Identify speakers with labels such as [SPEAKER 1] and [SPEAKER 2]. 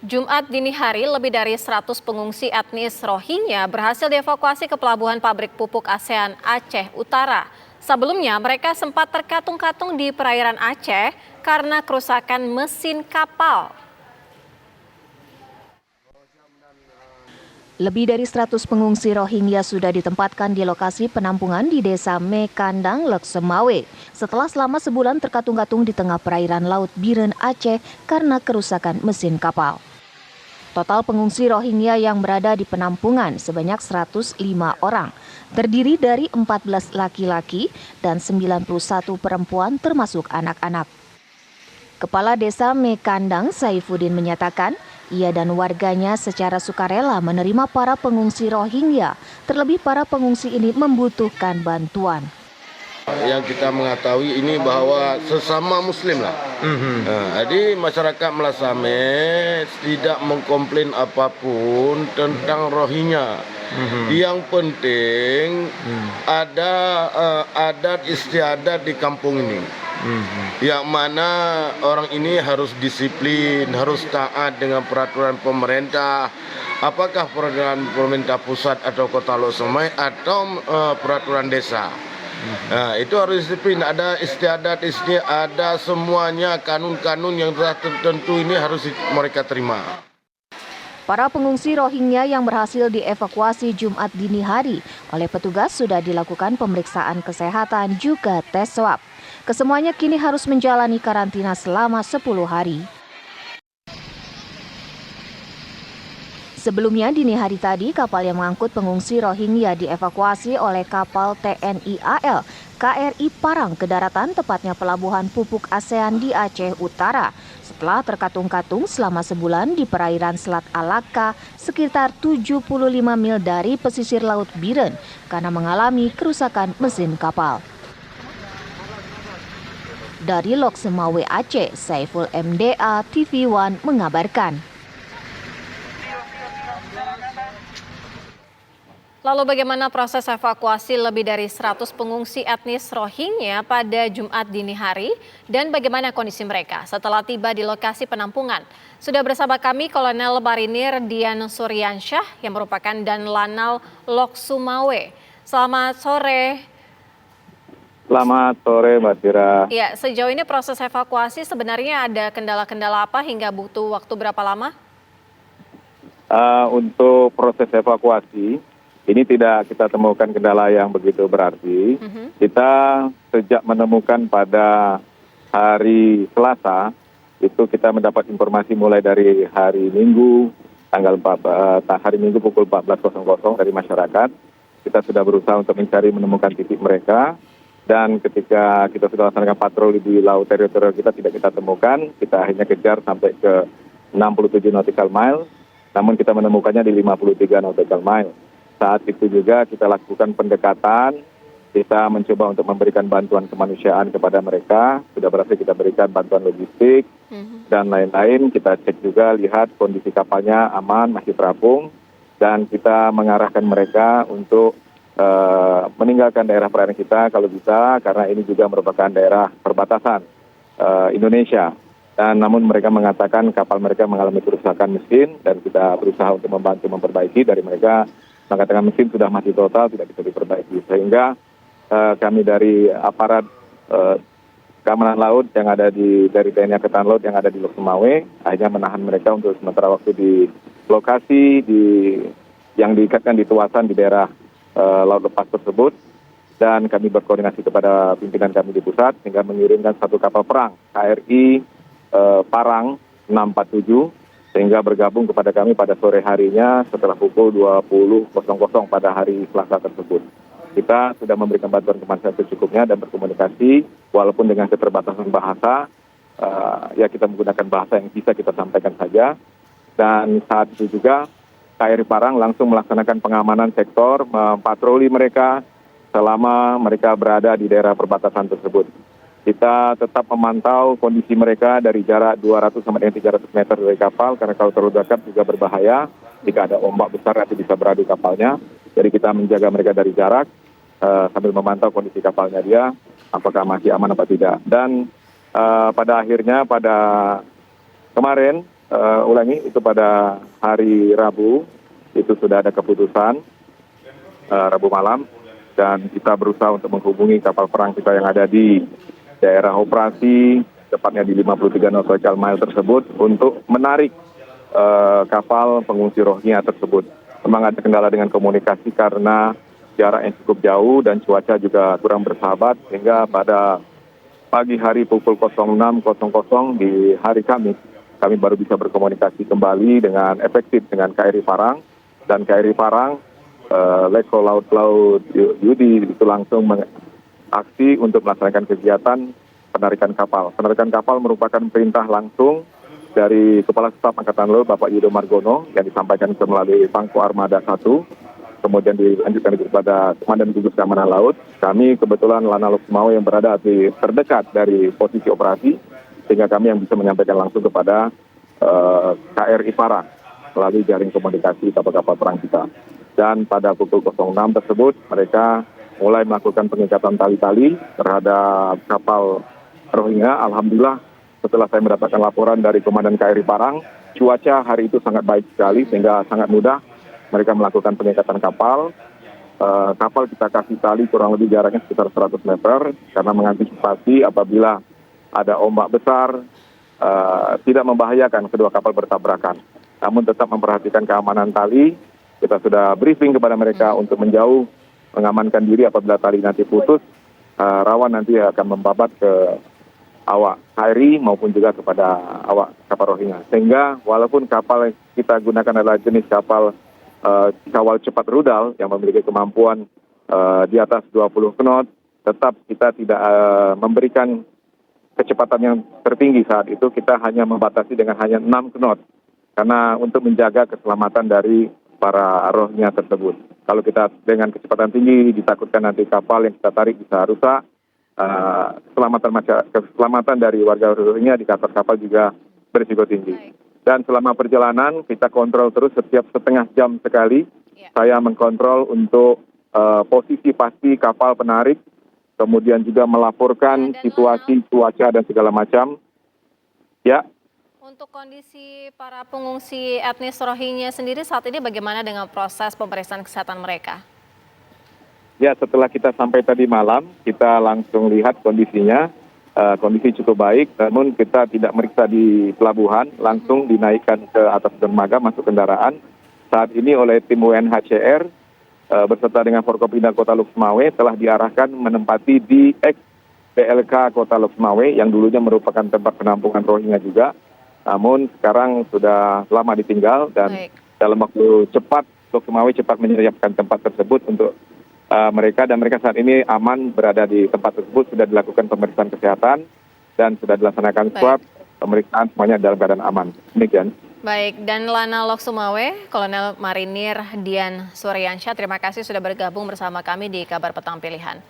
[SPEAKER 1] Jumat dini hari, lebih dari 100 pengungsi etnis Rohingya berhasil dievakuasi ke Pelabuhan Pabrik Pupuk ASEAN Aceh Utara. Sebelumnya, mereka sempat terkatung-katung di perairan Aceh karena kerusakan mesin kapal.
[SPEAKER 2] Lebih dari 100 pengungsi Rohingya sudah ditempatkan di lokasi penampungan di Desa Mekandang, Loksemawe, setelah selama sebulan terkatung-katung di tengah perairan Laut Biren, Aceh karena kerusakan mesin kapal. Total pengungsi Rohingya yang berada di penampungan sebanyak 105 orang, terdiri dari 14 laki-laki dan 91 perempuan termasuk anak-anak. Kepala Desa Mekandang, Saifuddin, menyatakan ia dan warganya secara sukarela menerima para pengungsi Rohingya, terlebih para pengungsi ini membutuhkan bantuan.
[SPEAKER 3] Yang kita mengetahui ini bahwa sesama Muslim lah. Jadi masyarakat Melasame tidak mengkomplain apapun tentang Rohingya. Yang penting ada adat istiadat di kampung ini. Yang mana orang ini harus disiplin, harus taat dengan peraturan pemerintah. Apakah peraturan pemerintah pusat atau kota Loksemawe atau peraturan desa. Nah, itu harus disiplin, ada istiadat, ada semuanya kanun-kanun yang telah tertentu ini harus mereka terima.
[SPEAKER 2] Para pengungsi Rohingya yang berhasil dievakuasi Jumat dini hari oleh petugas sudah dilakukan pemeriksaan kesehatan juga tes swab. Kesemuanya kini harus menjalani karantina selama 10 hari. Sebelumnya dini hari tadi, kapal yang mengangkut pengungsi Rohingya dievakuasi oleh kapal TNI AL KRI Parang ke daratan, tepatnya Pelabuhan Pupuk ASEAN di Aceh Utara, setelah terkatung-katung selama sebulan di perairan Selat Alaka sekitar 75 mil dari pesisir Laut Biren karena mengalami kerusakan mesin kapal. Dari Loksemawe, Aceh, Saiful MDA TV One mengabarkan.
[SPEAKER 1] Lalu bagaimana proses evakuasi lebih dari 100 pengungsi etnis Rohingya pada Jumat dini hari dan bagaimana kondisi mereka setelah tiba di lokasi penampungan? Sudah bersama kami Kolonel Marinir Dian Suryansyah yang merupakan Danlanal Loksemawe. Selamat sore.
[SPEAKER 4] Selamat sore Mbak Tira.
[SPEAKER 1] Ya, sejauh ini proses evakuasi sebenarnya ada kendala-kendala apa hingga butuh waktu berapa lama?
[SPEAKER 4] Untuk proses evakuasi, ini tidak kita temukan kendala yang begitu berarti. Kita sejak menemukan pada hari Selasa, itu kita mendapat informasi mulai dari hari Minggu, hari Minggu pukul 14.00 dari masyarakat. Kita sudah berusaha untuk menemukan titik mereka. Dan ketika kita sudah laksanakan patroli di laut teritorial kita tidak kita temukan, kita akhirnya kejar sampai ke 67 nautical mile, namun kita menemukannya di 53 nautical mile. Saat itu juga kita lakukan pendekatan, kita mencoba untuk memberikan bantuan kemanusiaan kepada mereka, sudah berhasil kita berikan bantuan logistik dan lain-lain. Kita cek juga, lihat kondisi kapalnya aman, masih terapung, dan kita mengarahkan mereka untuk meninggalkan daerah perairan kita kalau bisa, karena ini juga merupakan daerah perbatasan Indonesia. Dan namun mereka mengatakan kapal mereka mengalami kerusakan mesin dan kita berusaha untuk membantu memperbaiki. Dari mereka mengatakan mesin sudah mati total, tidak bisa diperbaiki. Sehingga kami dari aparat keamanan laut yang ada dari TNI Angkatan Laut yang ada di Loksemawe akhirnya menahan mereka untuk sementara waktu di lokasi yang diikatkan di tuasan di daerah laut lepas tersebut. Dan kami berkoordinasi kepada pimpinan kami di pusat sehingga mengirimkan satu kapal perang KRI Parang 647 sehingga bergabung kepada kami pada sore harinya setelah pukul 20.00 pada hari Selasa tersebut. Kita sudah memberikan bantuan kemanusiaan secukupnya dan berkomunikasi walaupun dengan keterbatasan bahasa, ya kita menggunakan bahasa yang bisa kita sampaikan saja. Dan saat itu juga KRI Parang langsung melaksanakan pengamanan sektor, patroli mereka selama mereka berada di daerah perbatasan tersebut. Kita tetap memantau kondisi mereka dari jarak 200 sampai dengan 300 meter dari kapal, karena kalau terlalu dekat juga berbahaya. Jika ada ombak besar nanti bisa beradu kapalnya. Jadi kita menjaga mereka dari jarak sambil memantau kondisi kapalnya dia, apakah masih aman atau tidak. Dan pada akhirnya pada kemarin ulangi, itu pada hari Rabu, itu sudah ada keputusan Rabu malam, dan kita berusaha untuk menghubungi kapal perang kita yang ada di daerah operasi, tepatnya di 53 nautical mile tersebut, untuk menarik kapal pengungsi Rohingya tersebut. Memang ada kendala dengan komunikasi karena jarak yang cukup jauh dan cuaca juga kurang bersahabat, sehingga pada pagi hari pukul 06.00 di hari Kamis, kami baru bisa berkomunikasi kembali dengan efektif dengan KRI Parang, dan KRI Parang, Leko Laut Yudi itu langsung mengaksi untuk melaksanakan kegiatan penarikan kapal. Penarikan kapal merupakan perintah langsung dari Kepala Staf Angkatan Laut Bapak Yudo Margono yang disampaikan melalui Pangko Armada 1, kemudian dilanjutkan kepada Komandan Gugus Keamanan Laut. Kami kebetulan Lanal Lok Sumawe yang berada di terdekat dari posisi operasi, sehingga kami yang bisa menyampaikan langsung kepada KRI Parang melalui jaring komunikasi kapal-kapal perang kita. Dan pada pukul 06 tersebut mereka mulai melakukan pengikatan tali-tali terhadap kapal Rohingya. Alhamdulillah, setelah saya mendapatkan laporan dari Komandan KRI Parang, cuaca hari itu sangat baik sekali sehingga sangat mudah mereka melakukan pengikatan kapal. Kapal kita kasih tali kurang lebih jaraknya sekitar 100 meter karena mengantisipasi apabila ada ombak besar tidak membahayakan kedua kapal bertabrakan. Namun tetap memperhatikan keamanan tali. Kita sudah briefing kepada mereka untuk menjauh, mengamankan diri apabila tali nanti putus, rawan nanti akan membabat ke awak KRI maupun juga kepada awak kapal Rohingya. Sehingga walaupun kapal yang kita gunakan adalah jenis kapal kawal cepat rudal yang memiliki kemampuan di atas 20 knot, tetap kita tidak memberikan kecepatan yang tertinggi saat itu. Kita hanya membatasi dengan hanya 6 knot karena untuk menjaga keselamatan dari para Rohingya tersebut. Kalau kita dengan kecepatan tinggi, ditakutkan nanti kapal yang kita tarik bisa rusak. Keselamatan dari warga Rohingya di atas kapal juga berisiko tinggi. Dan selama perjalanan kita kontrol terus setiap setengah jam sekali. Saya mengkontrol untuk posisi pasti kapal penarik, kemudian juga melaporkan situasi cuaca dan segala macam. Ya.
[SPEAKER 1] Untuk kondisi para pengungsi etnis Rohingya sendiri saat ini bagaimana dengan proses pemeriksaan kesehatan mereka?
[SPEAKER 4] Ya, setelah kita sampai tadi malam, kita langsung lihat kondisinya. Kondisi cukup baik, namun kita tidak meriksa di pelabuhan, langsung dinaikkan ke atas dermaga masuk kendaraan. Saat ini oleh tim UNHCR beserta dengan Forkopimda Kota Lok Sumawe telah diarahkan menempati di PLK Kota Lok Sumawe yang dulunya merupakan tempat penampungan Rohingya juga. Namun sekarang sudah lama ditinggal dan dalam waktu cepat Lok Sumawe cepat menyiapkan tempat tersebut untuk mereka, dan mereka saat ini aman berada di tempat tersebut. Sudah dilakukan pemeriksaan kesehatan dan sudah dilaksanakan swab, pemeriksaan semuanya dalam keadaan aman. Demikian.
[SPEAKER 1] Baik, dan Lanal Lok Sumawe, Kolonel Marinir Dian Suryansyah, terima kasih sudah bergabung bersama kami di Kabar Petang Pilihan.